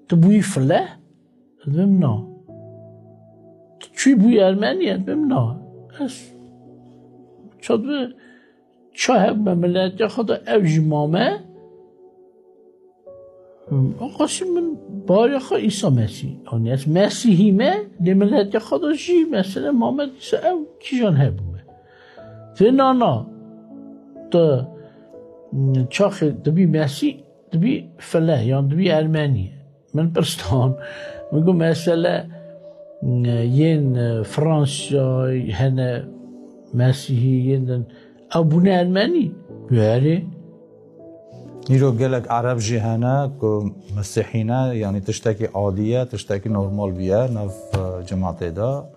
تبوي فله دمنا چی بوی ارمنیه بمنا اس شد چه مملکت خدا اوجمامه آقاسی من باری خود عیسی مسیح آنی از مسیحیمه مملکت خدا جی مثلا محمد عیسی او کیجان هبومه فنانا تا چاخ دبی مسیح دبی فله یان دبی ارمنیه من پرستان میگم مثلا ين فرنسا هنا مسيحيين أبونا ألماني يعني يرو قالك عرب جي هنا كو مسيحينا يعني تشتكي عادية تشتكي نورمال بيا نف جماعة دا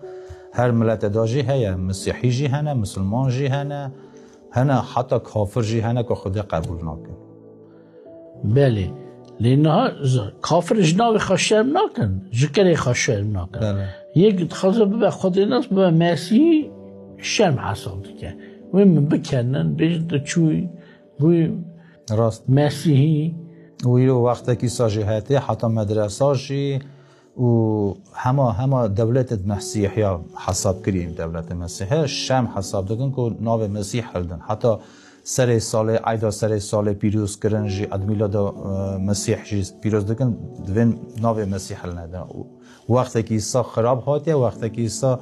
هر ملت دا جي هيا مسيحي جي هنا مسلمان جي هنا حتى كافر جي هنا كو خدا قبول ناكن بله لأنها كافر جناوي خشم ناكن جكري خشم ناكن یک خاصه به خود الناس به مسیح شرم حساب که وين بکنن بجد چوی بوی راست مسیحی ويرو وقتا کی ساجهاته حتى مدرسه جي و هما دولت مسیحی حساب کریم دولت مسیحی شرم حساب دکن کو ناو مسیح هلدن حتی سر سال پیروز کردن جی ادمیلاد مسیح جی پیروز دکن دوین ناو مسیح هل ندن وقتی که عیسی خراب هاتیه وقتی که عیسی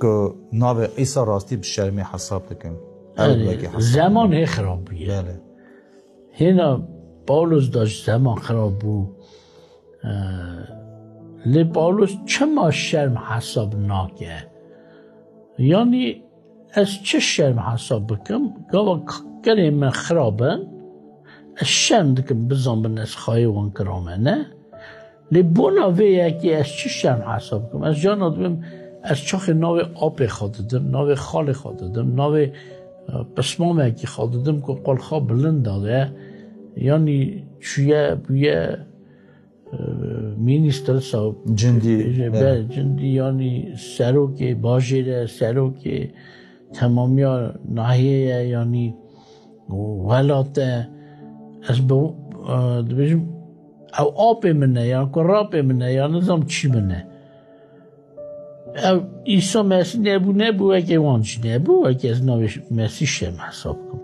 که ناو عیسی راستی به شرمی حساب دکن زمان هی خراب بیه بله هینا پاولوس داشت زمان خراب بود لی پاولوس چما شرم حساب ناکه یعنی از چه شرم حساب بکم گاوا کلی من خرابن از شرم دکم بزن بنس خواهی وان کرامه نه لی بونا ویه که از چه شرم حساب کم از جان آدمیم از چاخ ناو آب خوددم ناو خال خوددم ناو پسمامه که خوددم که قل خواب بلند داده یعنی چویه بویه مینیستر صاحب جندی یعنی سروک باجره سروک تمامی ناحیه یعنی ولاته از به بجم او آب منه یا قراب منه یا نظام چی منه او عیسی مسیح نبو اگه وانچ نبو اگه از نوش مسیح شم حساب کن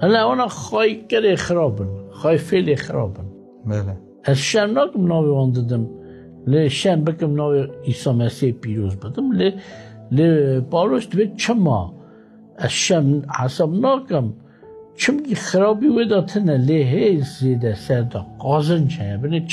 هلا اونا خواهی کره خرابن خواهی فیل خرابن بله از شم ناکم ناوی وان دادم لی شم بکم ناوی عیسی مسیح پیروز بدم لی پاولوس دوید چما از شم حساب ناکم چم که خرابی ویداتنه لی هی زیده سر دا قازن چه